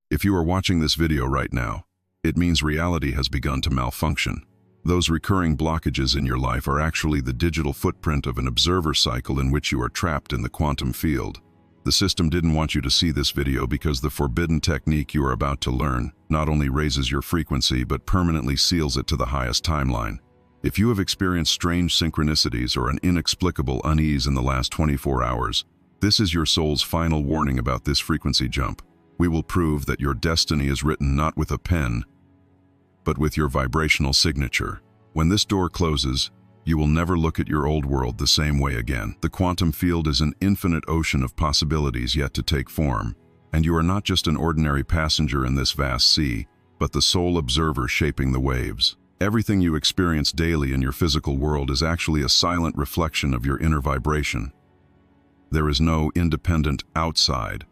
If you are watching this video right now, it means reality has begun to malfunction. Those recurring blockages in your life are actually the digital footprint of an observer cycle in which you are trapped in the quantum field. The system didn't want you to see this video because the forbidden technique you are about to learn not only raises your frequency but permanently seals it to the highest timeline. If you have experienced strange synchronicities or an inexplicable unease in the last 24 hours, this is your soul's final warning about this frequency jump. We will prove that your destiny is written not with a pen, but with your vibrational signature. When this door closes, you will never look at your old world the same way again. The quantum field is an infinite ocean of possibilities yet to take form, and you are not just an ordinary passenger in this vast sea, but the sole observer shaping the waves. Everything you experience daily in your physical world is actually a silent reflection of your inner vibration. There is no independent outside,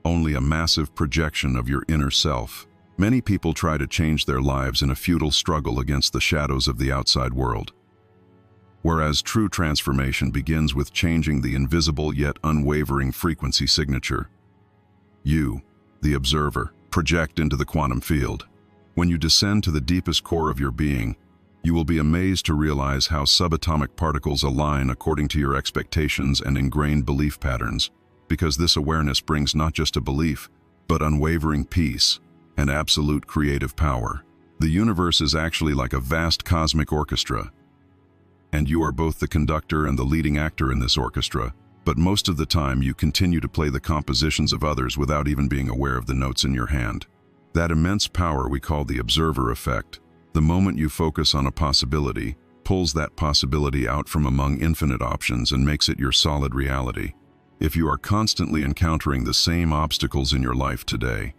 only a massive projection of your inner self. Many people try to change their lives in a futile struggle against the shadows of the outside world. Whereas true transformation begins with changing the invisible yet unwavering frequency signature. You, the observer, project into the quantum field. When you descend to the deepest core of your being, you will be amazed to realize how subatomic particles align according to your expectations and ingrained belief patterns, because this awareness brings not just a belief, but unwavering peace and absolute creative power. The universe is actually like a vast cosmic orchestra, and you are both the conductor and the leading actor in this orchestra, but most of the time you continue to play the compositions of others without even being aware of the notes in your hand. That immense power we call the observer effect. The moment you focus on a possibility, pulls that possibility out from among infinite options and makes it your solid reality. If you are constantly encountering the same obstacles in your life today,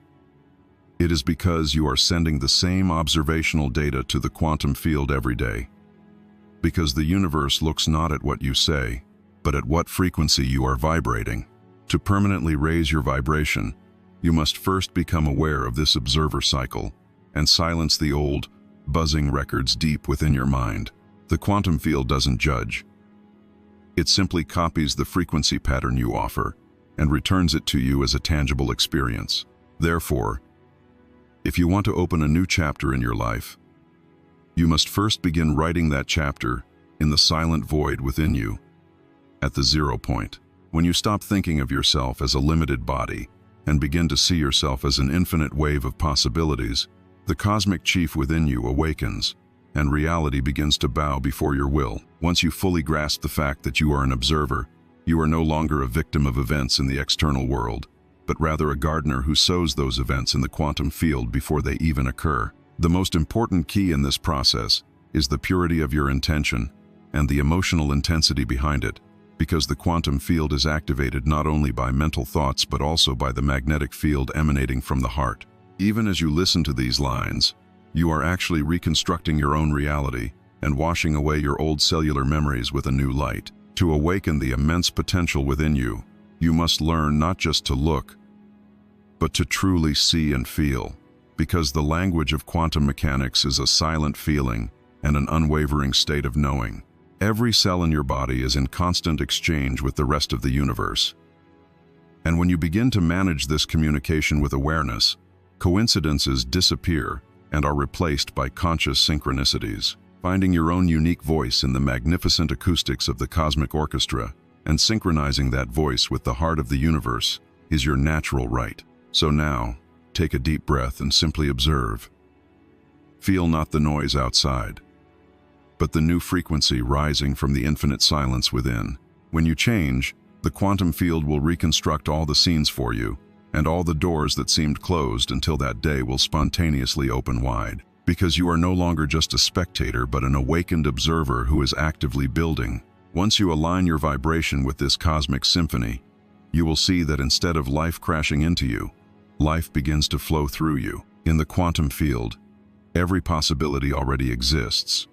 it is because you are sending the same observational data to the quantum field every day. Because the universe looks not at what you say, but at what frequency you are vibrating. To permanently raise your vibration, you must first become aware of this observer cycle and silence the old, buzzing records deep within your mind. The quantum field doesn't judge. It simply copies the frequency pattern you offer and returns it to you as a tangible experience. Therefore, if you want to open a new chapter in your life, you must first begin writing that chapter in the silent void within you, at the 0 point. When you stop thinking of yourself as a limited body and begin to see yourself as an infinite wave of possibilities, the cosmic chief within you awakens, and reality begins to bow before your will. Once you fully grasp the fact that you are an observer, you are no longer a victim of events in the external world, but rather a gardener who sows those events in the quantum field before they even occur. The most important key in this process is the purity of your intention and the emotional intensity behind it, because the quantum field is activated not only by mental thoughts but also by the magnetic field emanating from the heart. Even as you listen to these lines, you are actually reconstructing your own reality and washing away your old cellular memories with a new light. To awaken the immense potential within you, you must learn not just to look, but to truly see and feel, because the language of quantum mechanics is a silent feeling and an unwavering state of knowing. Every cell in your body is in constant exchange with the rest of the universe. And when you begin to manage this communication with awareness, coincidences disappear and are replaced by conscious synchronicities. Finding your own unique voice in the magnificent acoustics of the cosmic orchestra and synchronizing that voice with the heart of the universe is your natural right. So now, take a deep breath and simply observe. Feel not the noise outside, but the new frequency rising from the infinite silence within. When you change, the quantum field will reconstruct all the scenes for you, and all the doors that seemed closed until that day will spontaneously open wide. Because you are no longer just a spectator but an awakened observer who is actively building. Once you align your vibration with this cosmic symphony, you will see that instead of life crashing into you, life begins to flow through you. In the quantum field, every possibility already exists.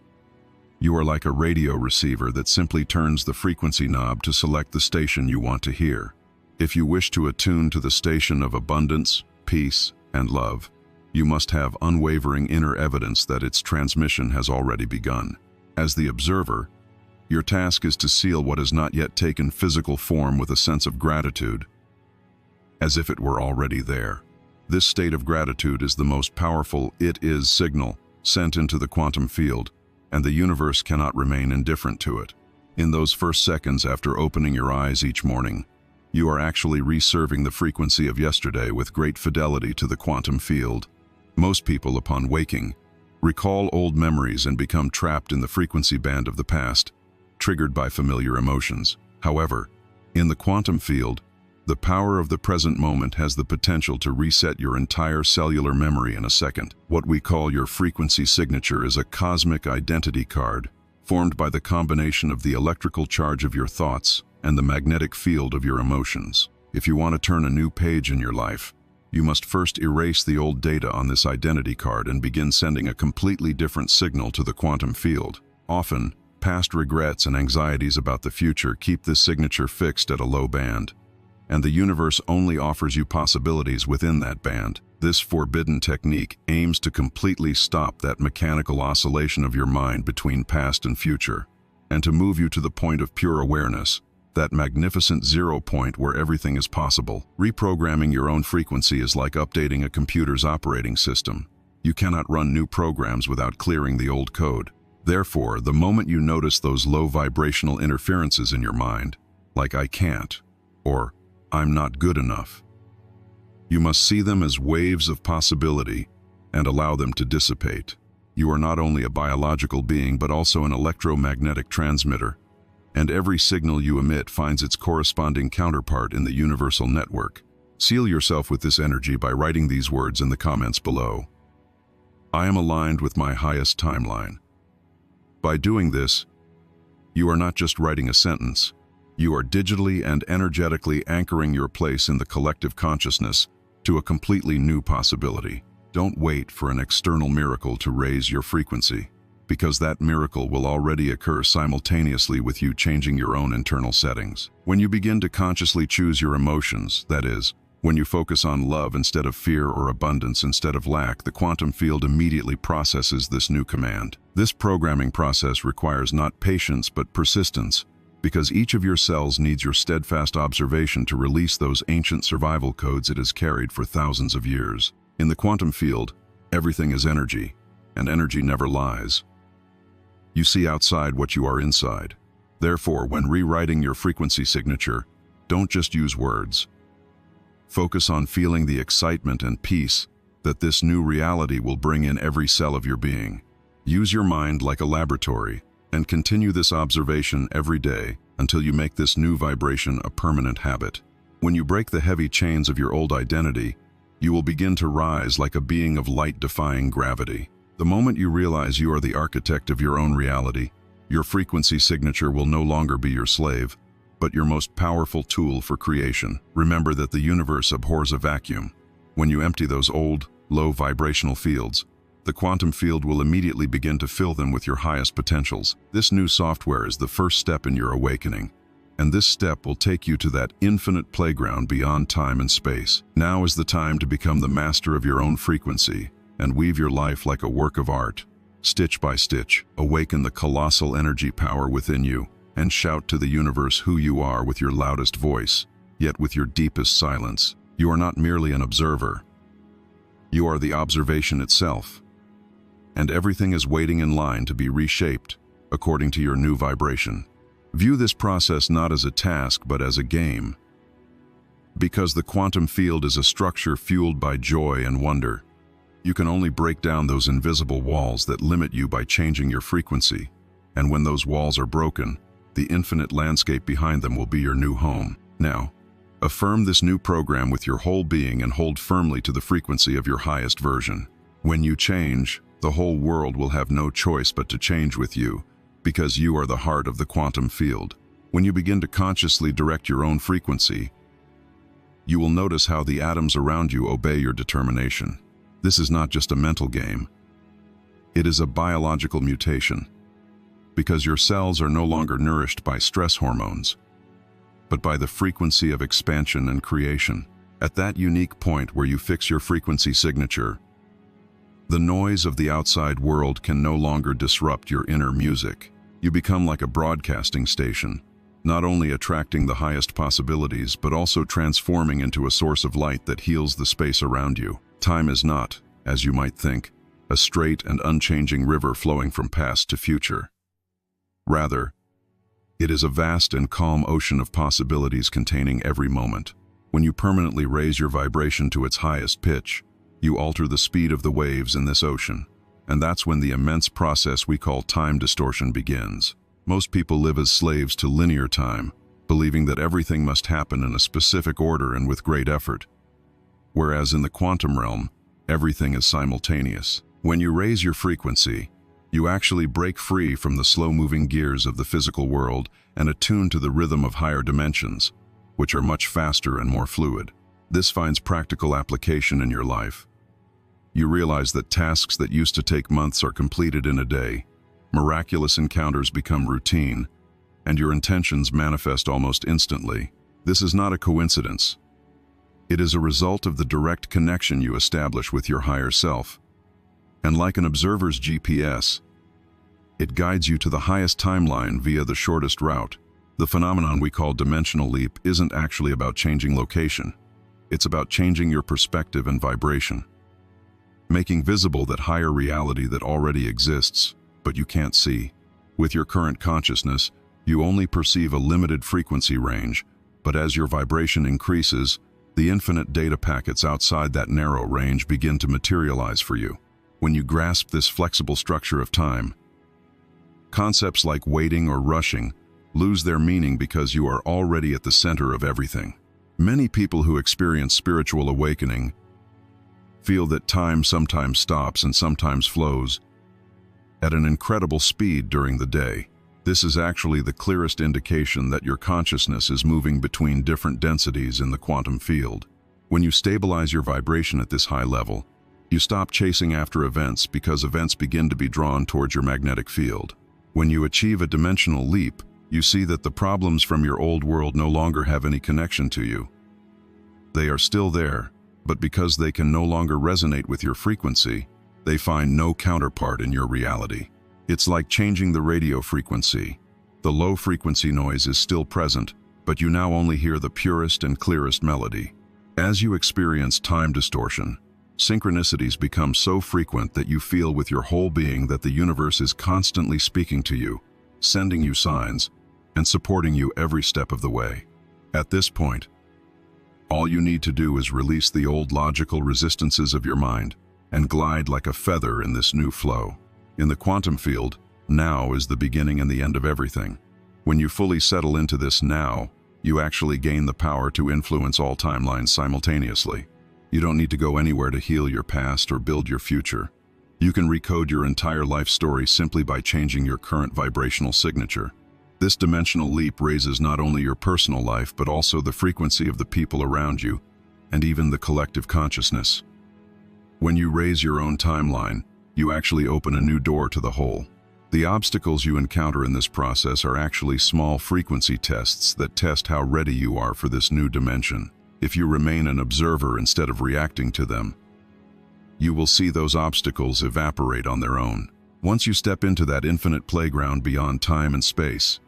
You are like a radio receiver that simply turns the frequency knob to select the station you want to hear. If you wish to attune to the station of abundance, peace, and love, you must have unwavering inner evidence that its transmission has already begun. As the observer, your task is to seal what has not yet taken physical form with a sense of gratitude, as if it were already there. This state of gratitude is the most powerful "it is" signal sent into the quantum field, and the universe cannot remain indifferent to it. In those first seconds after opening your eyes each morning, you are actually reserving the frequency of yesterday with great fidelity to the quantum field. Most people, upon waking, recall old memories and become trapped in the frequency band of the past, triggered by familiar emotions. However, in the quantum field, the power of the present moment has the potential to reset your entire cellular memory in a second. What we call your frequency signature is a cosmic identity card, formed by the combination of the electrical charge of your thoughts and the magnetic field of your emotions. If you want to turn a new page in your life, you must first erase the old data on this identity card and begin sending a completely different signal to the quantum field. Often, past regrets and anxieties about the future keep this signature fixed at a low band, and the universe only offers you possibilities within that band. This forbidden technique aims to completely stop that mechanical oscillation of your mind between past and future, and to move you to the point of pure awareness, that magnificent zero point where everything is possible. Reprogramming your own frequency is like updating a computer's operating system. You cannot run new programs without clearing the old code. Therefore, the moment you notice those low vibrational interferences in your mind, like "I can't," or "I'm not good enough," you must see them as waves of possibility and allow them to dissipate. You are not only a biological being but also an electromagnetic transmitter, and every signal you emit finds its corresponding counterpart in the universal network. Seal yourself with this energy by writing these words in the comments below. I am aligned with my highest timeline. By doing this, you are not just writing a sentence. You are digitally and energetically anchoring your place in the collective consciousness to a completely new possibility. Don't wait for an external miracle to raise your frequency, because that miracle will already occur simultaneously with you changing your own internal settings. When you begin to consciously choose your emotions, that is, when you focus on love instead of fear or abundance instead of lack, the quantum field immediately processes this new command. This programming process requires not patience but persistence, because each of your cells needs your steadfast observation to release those ancient survival codes it has carried for thousands of years. In the quantum field, everything is energy, and energy never lies. You see outside what you are inside. Therefore, when rewriting your frequency signature, don't just use words. Focus on feeling the excitement and peace that this new reality will bring in every cell of your being. Use your mind like a laboratory, and continue this observation every day until you make this new vibration a permanent habit. When you break the heavy chains of your old identity, you will begin to rise like a being of light defying gravity. The moment you realize you are the architect of your own reality, your frequency signature will no longer be your slave, but your most powerful tool for creation. Remember that the universe abhors a vacuum. When you empty those old, low vibrational fields, the quantum field will immediately begin to fill them with your highest potentials. This new software is the first step in your awakening, and this step will take you to that infinite playground beyond time and space. Now is the time to become the master of your own frequency and weave your life like a work of art. Stitch by stitch, awaken the colossal energy power within you and shout to the universe who you are with your loudest voice, yet with your deepest silence. You are not merely an observer. You are the observation itself, and everything is waiting in line to be reshaped according to your new vibration. View this process not as a task but as a game, because the quantum field is a structure fueled by joy and wonder. You can only break down those invisible walls that limit you by changing your frequency, and when those walls are broken, the infinite landscape behind them will be your new home. Now, affirm this new program with your whole being and hold firmly to the frequency of your highest version. When you change, the whole world will have no choice but to change with you, because you are the heart of the quantum field. When you begin to consciously direct your own frequency, you will notice how the atoms around you obey your determination. This is not just a mental game. It is a biological mutation, because your cells are no longer nourished by stress hormones, but by the frequency of expansion and creation. At that unique point where you fix your frequency signature, the noise of the outside world can no longer disrupt your inner music. You become like a broadcasting station, not only attracting the highest possibilities, but also transforming into a source of light that heals the space around you. Time is not, as you might think, a straight and unchanging river flowing from past to future. Rather, it is a vast and calm ocean of possibilities containing every moment. When you permanently raise your vibration to its highest pitch, you alter the speed of the waves in this ocean, and that's when the immense process we call time distortion begins. Most people live as slaves to linear time, believing that everything must happen in a specific order and with great effort. Whereas in the quantum realm, everything is simultaneous. When you raise your frequency, you actually break free from the slow-moving gears of the physical world and attune to the rhythm of higher dimensions, which are much faster and more fluid. This finds practical application in your life. You realize that tasks that used to take months are completed in a day, miraculous encounters become routine, and your intentions manifest almost instantly. This is not a coincidence. It is a result of the direct connection you establish with your higher self. And like an observer's GPS, it guides you to the highest timeline via the shortest route. The phenomenon we call dimensional leap isn't actually about changing location. It's about changing your perspective and vibration, making visible that higher reality that already exists, but you can't see. With your current consciousness, you only perceive a limited frequency range, but as your vibration increases, the infinite data packets outside that narrow range begin to materialize for you. When you grasp this flexible structure of time, concepts like waiting or rushing lose their meaning because you are already at the center of everything. Many people who experience spiritual awakening feel that time sometimes stops and sometimes flows at an incredible speed during the day. This is actually the clearest indication that your consciousness is moving between different densities in the quantum field. When you stabilize your vibration at this high level, you stop chasing after events because events begin to be drawn towards your magnetic field. When you achieve a dimensional leap, you see that the problems from your old world no longer have any connection to you. They are still there, but because they can no longer resonate with your frequency, they find no counterpart in your reality. It's like changing the radio frequency. The low frequency noise is still present, but you now only hear the purest and clearest melody. As you experience time distortion, synchronicities become so frequent that you feel with your whole being that the universe is constantly speaking to you, sending you signs, and supporting you every step of the way. At this point, all you need to do is release the old logical resistances of your mind and glide like a feather in this new flow. In the quantum field, now is the beginning and the end of everything. When you fully settle into this now, you actually gain the power to influence all timelines simultaneously. You don't need to go anywhere to heal your past or build your future. You can recode your entire life story simply by changing your current vibrational signature. This dimensional leap raises not only your personal life, but also the frequency of the people around you, and even the collective consciousness. When you raise your own timeline, you actually open a new door to the whole. The obstacles you encounter in this process are actually small frequency tests that test how ready you are for this new dimension. If you remain an observer instead of reacting to them, you will see those obstacles evaporate on their own. Once you step into that infinite playground beyond time and space,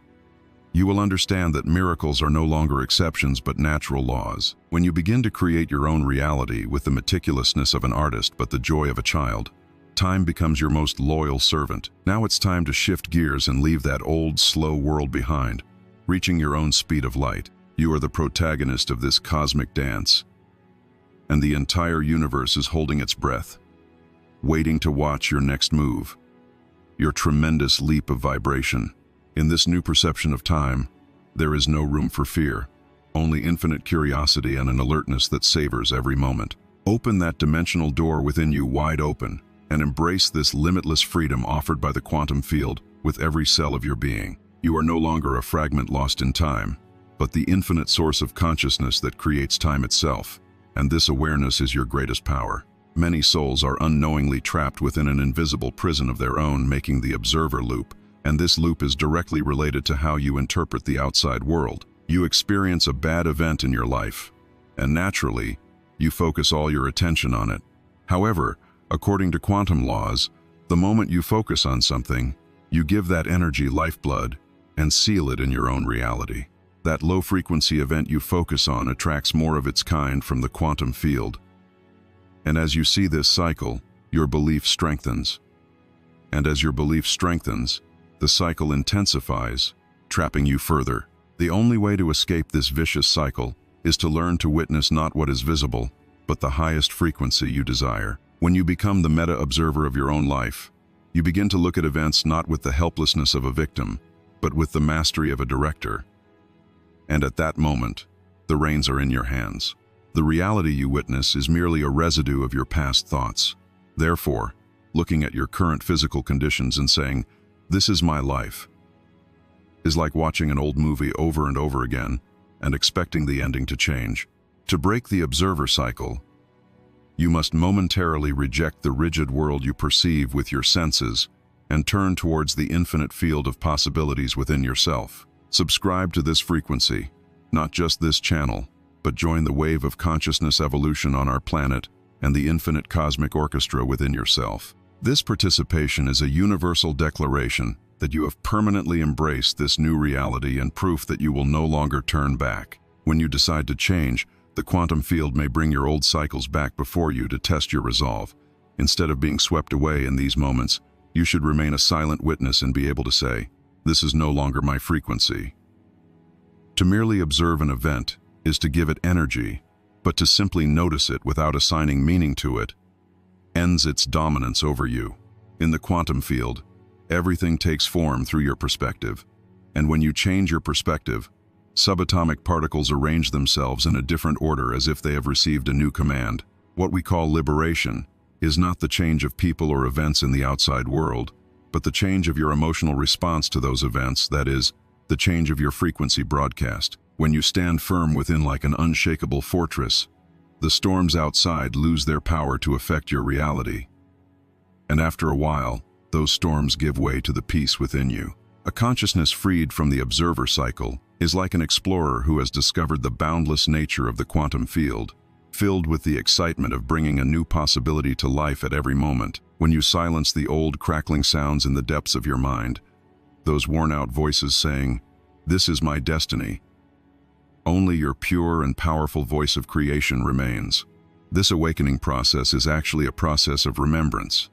you will understand that miracles are no longer exceptions but natural laws. When you begin to create your own reality with the meticulousness of an artist but the joy of a child, time becomes your most loyal servant. Now it's time to shift gears and leave that old, slow world behind, reaching your own speed of light. You are the protagonist of this cosmic dance, and the entire universe is holding its breath, waiting to watch your next move, your tremendous leap of vibration. In this new perception of time, there is no room for fear, only infinite curiosity and an alertness that savors every moment. Open that dimensional door within you wide open and embrace this limitless freedom offered by the quantum field with every cell of your being. You are no longer a fragment lost in time, but the infinite source of consciousness that creates time itself, and this awareness is your greatest power. Many souls are unknowingly trapped within an invisible prison of their own, making the observer loop, and this loop is directly related to how you interpret the outside world. You experience a bad event in your life, and naturally, you focus all your attention on it. However, according to quantum laws, the moment you focus on something, you give that energy lifeblood and seal it in your own reality. That low-frequency event you focus on attracts more of its kind from the quantum field, And as you see this cycle, your belief strengthens. And as your belief strengthens, the cycle intensifies, trapping you further. The only way to escape this vicious cycle is to learn to witness not what is visible, but the highest frequency you desire. When you become the meta-observer of your own life, you begin to look at events not with the helplessness of a victim, but with the mastery of a director. And at that moment, the reins are in your hands. The reality you witness is merely a residue of your past thoughts. Therefore, looking at your current physical conditions and saying, "This is my life," is like watching an old movie over and over again and expecting the ending to change. To break the observer cycle, you must momentarily reject the rigid world you perceive with your senses and turn towards the infinite field of possibilities within yourself. Subscribe to this frequency, not just this channel, but join the wave of consciousness evolution on our planet and the infinite cosmic orchestra within yourself. This participation is a universal declaration that you have permanently embraced this new reality and proof that you will no longer turn back. When you decide to change, the quantum field may bring your old cycles back before you to test your resolve. Instead of being swept away in these moments, you should remain a silent witness and be able to say, "This is no longer my frequency." To merely observe an event is to give it energy, but to simply notice it without assigning meaning to it ends its dominance over you. In the quantum field, everything takes form through your perspective, and when you change your perspective, subatomic particles arrange themselves in a different order as if they have received a new command. What we call liberation is not the change of people or events in the outside world, but the change of your emotional response to those events, that is, the change of your frequency broadcast. When you stand firm within like an unshakable fortress, the storms outside lose their power to affect your reality. And after a while, those storms give way to the peace within you. A consciousness freed from the observer cycle is like an explorer who has discovered the boundless nature of the quantum field, filled with the excitement of bringing a new possibility to life at every moment. When you silence the old crackling sounds in the depths of your mind, those worn-out voices saying, "This is my destiny," only your pure and powerful voice of creation remains. This awakening process is actually a process of remembrance.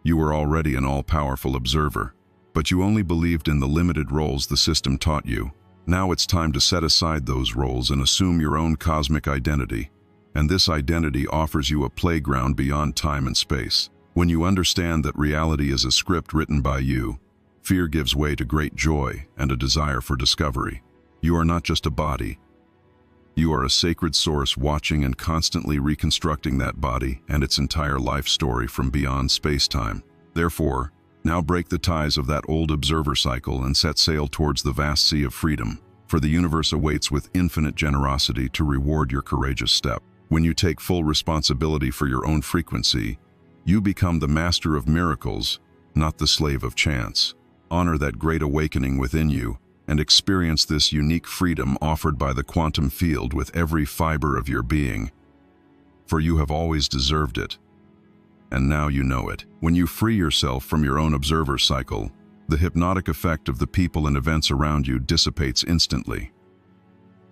You were already an all-powerful observer, but you only believed in the limited roles the system taught you. Now it's time to set aside those roles and assume your own cosmic identity, and this identity offers you a playground beyond time and space. When you understand that reality is a script written by you, fear gives way to great joy and a desire for discovery. You are not just a body. You are a sacred source watching and constantly reconstructing that body and its entire life story from beyond space-time. Therefore, now break the ties of that old observer cycle and set sail towards the vast sea of freedom, for the universe awaits with infinite generosity to reward your courageous step. When you take full responsibility for your own frequency, you become the master of miracles, not the slave of chance. Honor that great awakening within you and experience this unique freedom offered by the quantum field with every fiber of your being, for you have always deserved it. And now you know it. When you free yourself from your own observer cycle, the hypnotic effect of the people and events around you dissipates instantly.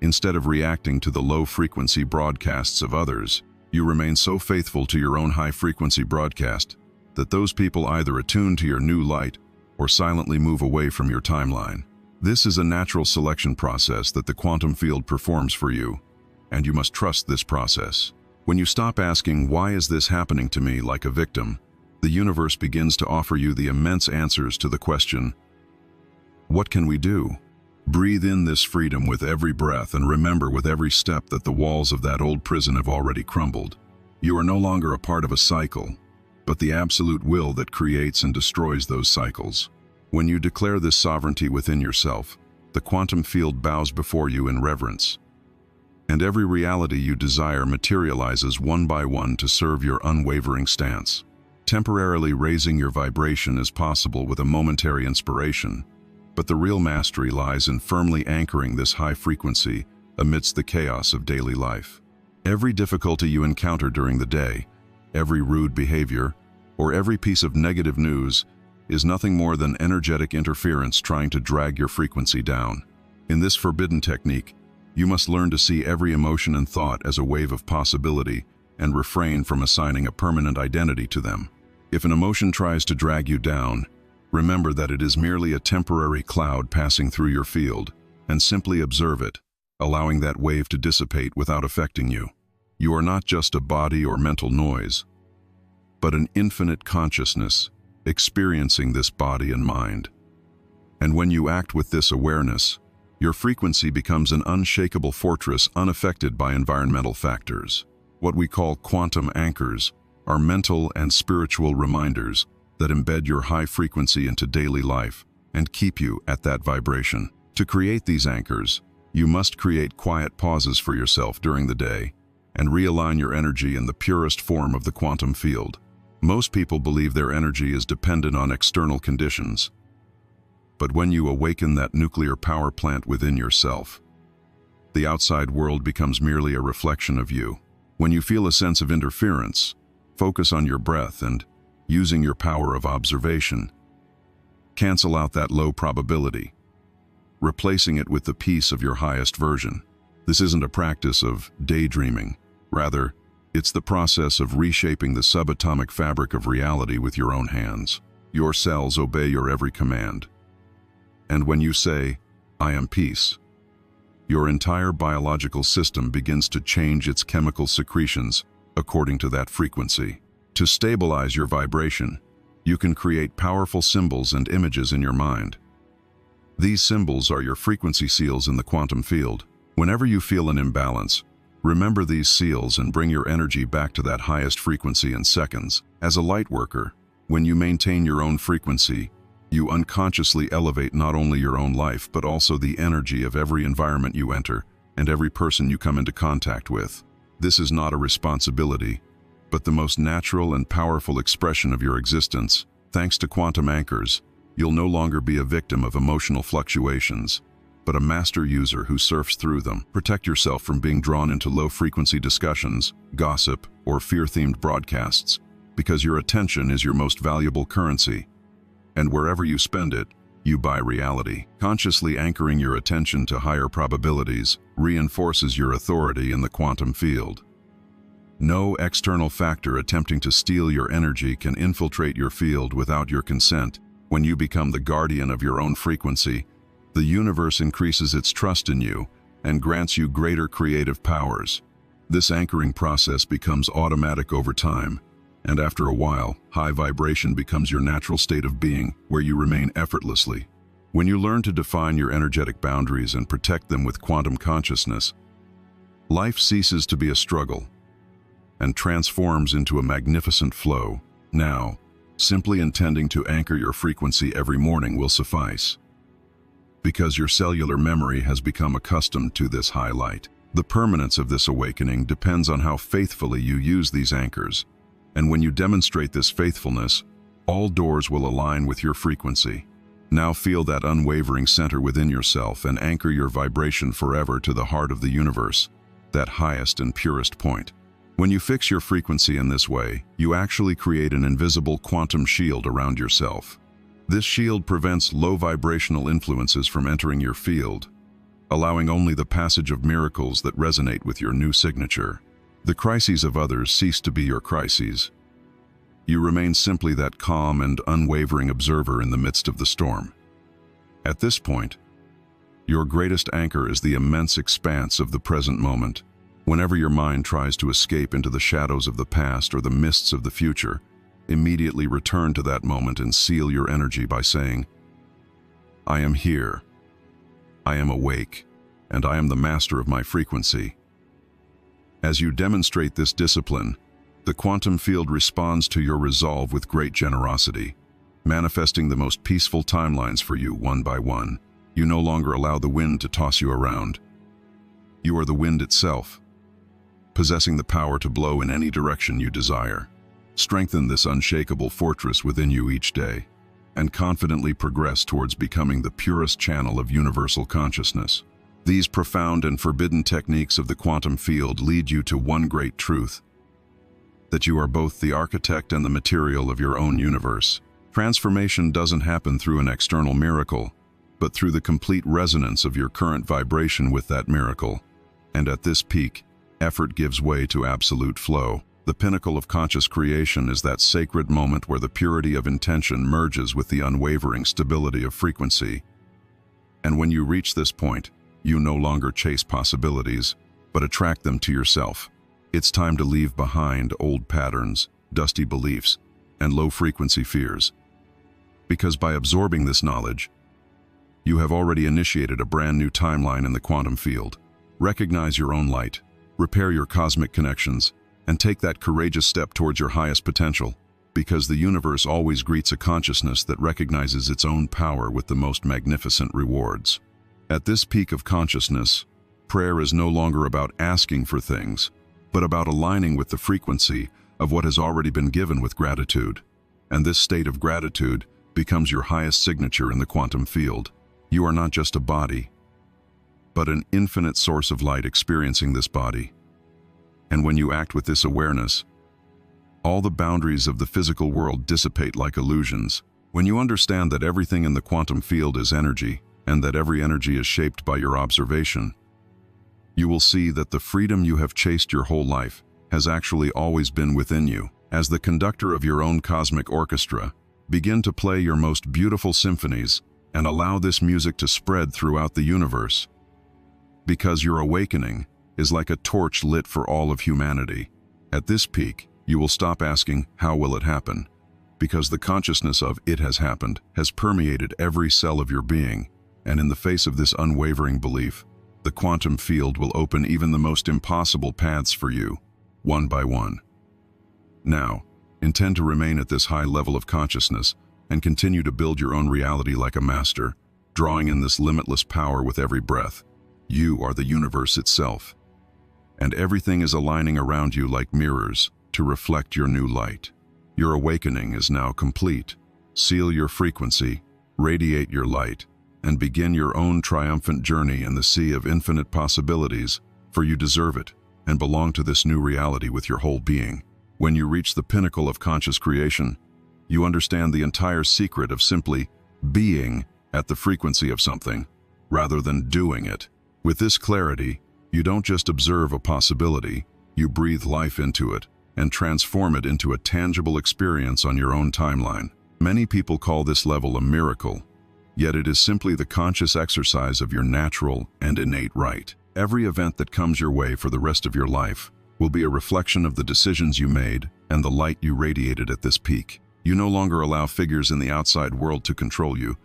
Instead of reacting to the low-frequency broadcasts of others, you remain so faithful to your own high-frequency broadcast that those people either attune to your new light or silently move away from your timeline. This is a natural selection process that the quantum field performs for you, and you must trust this process. When you stop asking, "Why is this happening to me?" like a victim, the universe begins to offer you the immense answers to the question, "What can we do?" Breathe in this freedom with every breath and remember with every step that the walls of that old prison have already crumbled. You are no longer a part of a cycle, but the absolute will that creates and destroys those cycles. When you declare this sovereignty within yourself, the quantum field bows before you in reverence, and every reality you desire materializes one by one to serve your unwavering stance. Temporarily raising your vibration is possible with a momentary inspiration, but the real mastery lies in firmly anchoring this high frequency amidst the chaos of daily life. Every difficulty you encounter during the day, every rude behavior, or every piece of negative news is nothing more than energetic interference trying to drag your frequency down. In this forbidden technique, you must learn to see every emotion and thought as a wave of possibility and refrain from assigning a permanent identity to them. If an emotion tries to drag you down, remember that it is merely a temporary cloud passing through your field, and simply observe it, allowing that wave to dissipate without affecting you. You are not just a body or mental noise, but an infinite consciousness experiencing this body and mind. And when you act with this awareness, your frequency becomes an unshakable fortress unaffected by environmental factors. What we call quantum anchors are mental and spiritual reminders that embed your high frequency into daily life and keep you at that vibration. To create these anchors, you must create quiet pauses for yourself during the day and realign your energy in the purest form of the quantum field. Most people believe their energy is dependent on external conditions. But when you awaken that nuclear power plant within yourself, the outside world becomes merely a reflection of you. When you feel a sense of interference, focus on your breath and, using your power of observation, cancel out that low probability, replacing it with the peace of your highest version. This isn't a practice of daydreaming. Rather, it's the process of reshaping the subatomic fabric of reality with your own hands. Your cells obey your every command. And when you say, "I am peace," your entire biological system begins to change its chemical secretions according to that frequency. To stabilize your vibration, you can create powerful symbols and images in your mind. These symbols are your frequency seals in the quantum field. Whenever you feel an imbalance, remember these seals and bring your energy back to that highest frequency in seconds. As a light worker, when you maintain your own frequency, you unconsciously elevate not only your own life but also the energy of every environment you enter and every person you come into contact with. This is not a responsibility, but the most natural and powerful expression of your existence. Thanks to quantum anchors, you'll no longer be a victim of emotional fluctuations, but a master user who surfs through them. Protect yourself from being drawn into low-frequency discussions, gossip, or fear-themed broadcasts, because your attention is your most valuable currency. And wherever you spend it, you buy reality. Consciously anchoring your attention to higher probabilities reinforces your authority in the quantum field. No external factor attempting to steal your energy can infiltrate your field without your consent. When you become the guardian of your own frequency, the universe increases its trust in you and grants you greater creative powers. This anchoring process becomes automatic over time, and after a while, high vibration becomes your natural state of being, where you remain effortlessly. When you learn to define your energetic boundaries and protect them with quantum consciousness, life ceases to be a struggle and transforms into a magnificent flow. Now, simply intending to anchor your frequency every morning will suffice, because your cellular memory has become accustomed to this high light. The permanence of this awakening depends on how faithfully you use these anchors, and when you demonstrate this faithfulness, all doors will align with your frequency. Now feel that unwavering center within yourself and anchor your vibration forever to the heart of the universe, that highest and purest point. When you fix your frequency in this way, you actually create an invisible quantum shield around yourself. This shield prevents low vibrational influences from entering your field, allowing only the passage of miracles that resonate with your new signature. The crises of others cease to be your crises. You remain simply that calm and unwavering observer in the midst of the storm. At this point, your greatest anchor is the immense expanse of the present moment. Whenever your mind tries to escape into the shadows of the past or the mists of the future, immediately return to that moment and seal your energy by saying, "I am here. I am awake, and I am the master of my frequency." As you demonstrate this discipline, the quantum field responds to your resolve with great generosity, manifesting the most peaceful timelines for you one by one. You no longer allow the wind to toss you around. You are the wind itself, possessing the power to blow in any direction you desire. Strengthen this unshakable fortress within you each day, and confidently progress towards becoming the purest channel of universal consciousness. These profound and forbidden techniques of the quantum field lead you to one great truth: that you are both the architect and the material of your own universe. Transformation doesn't happen through an external miracle, but through the complete resonance of your current vibration with that miracle. And at this peak, effort gives way to absolute flow. The pinnacle of conscious creation is that sacred moment where the purity of intention merges with the unwavering stability of frequency. And when you reach this point, you no longer chase possibilities, but attract them to yourself. It's time to leave behind old patterns, dusty beliefs, and low-frequency fears. Because by absorbing this knowledge, you have already initiated a brand new timeline in the quantum field. Recognize your own light, repair your cosmic connections, and take that courageous step towards your highest potential, because the universe always greets a consciousness that recognizes its own power with the most magnificent rewards. At this peak of consciousness, prayer is no longer about asking for things, but about aligning with the frequency of what has already been given with gratitude. And this state of gratitude becomes your highest signature in the quantum field. You are not just a body, but an infinite source of light experiencing this body. And when you act with this awareness, all the boundaries of the physical world dissipate like illusions. When you understand that everything in the quantum field is energy, and that every energy is shaped by your observation, you will see that the freedom you have chased your whole life has actually always been within you. As the conductor of your own cosmic orchestra, begin to play your most beautiful symphonies and allow this music to spread throughout the universe. Because your awakening is like a torch lit for all of humanity. At this peak, you will stop asking, how will it happen? Because the consciousness of it has happened has permeated every cell of your being, and in the face of this unwavering belief, the quantum field will open even the most impossible paths for you, one by one. Now, intend to remain at this high level of consciousness and continue to build your own reality like a master, drawing in this limitless power with every breath. You are the universe itself, and everything is aligning around you like mirrors to reflect your new light. Your awakening is now complete. Seal your frequency, radiate your light, and begin your own triumphant journey in the sea of infinite possibilities, for you deserve it and belong to this new reality with your whole being. When you reach the pinnacle of conscious creation, you understand the entire secret of simply being at the frequency of something, rather than doing it. With this clarity, you don't just observe a possibility, you breathe life into it and transform it into a tangible experience on your own timeline. Many people call this level a miracle, yet it is simply the conscious exercise of your natural and innate right. Every event that comes your way for the rest of your life will be a reflection of the decisions you made and the light you radiated at this peak. You no longer allow figures in the outside world to control you,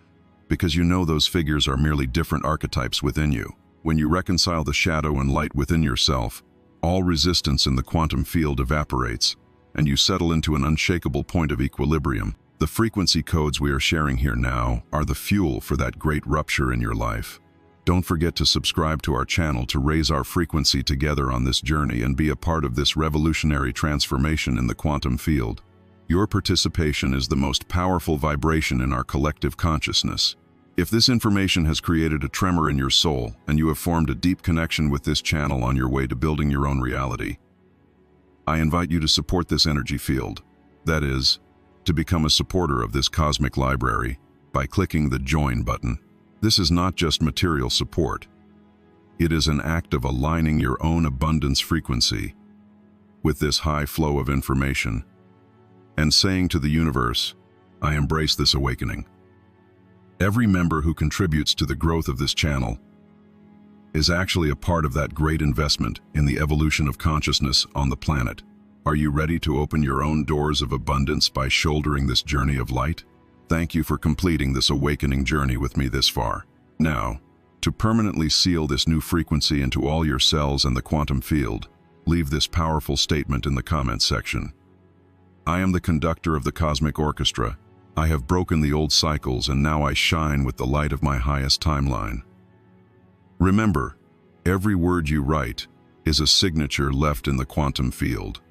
because you know those figures are merely different archetypes within you. When you reconcile the shadow and light within yourself, all resistance in the quantum field evaporates, and you settle into an unshakable point of equilibrium. The frequency codes we are sharing here now are the fuel for that great rupture in your life. Don't forget to subscribe to our channel to raise our frequency together on this journey and be a part of this revolutionary transformation in the quantum field. Your participation is the most powerful vibration in our collective consciousness. If this information has created a tremor in your soul and you have formed a deep connection with this channel on your way to building your own reality, I invite you to support this energy field. That is, to become a supporter of this cosmic library by clicking the Join button. This is not just material support. It is an act of aligning your own abundance frequency with this high flow of information and saying to the universe, I embrace this awakening. Every member who contributes to the growth of this channel is actually a part of that great investment in the evolution of consciousness on the planet. Are you ready to open your own doors of abundance by shouldering this journey of light? Thank you for completing this awakening journey with me this far. Now, to permanently seal this new frequency into all your cells and the quantum field, leave this powerful statement in the comments section. I am the conductor of the cosmic orchestra. I have broken the old cycles and now I shine with the light of my highest timeline. Remember, every word you write is a signature left in the quantum field.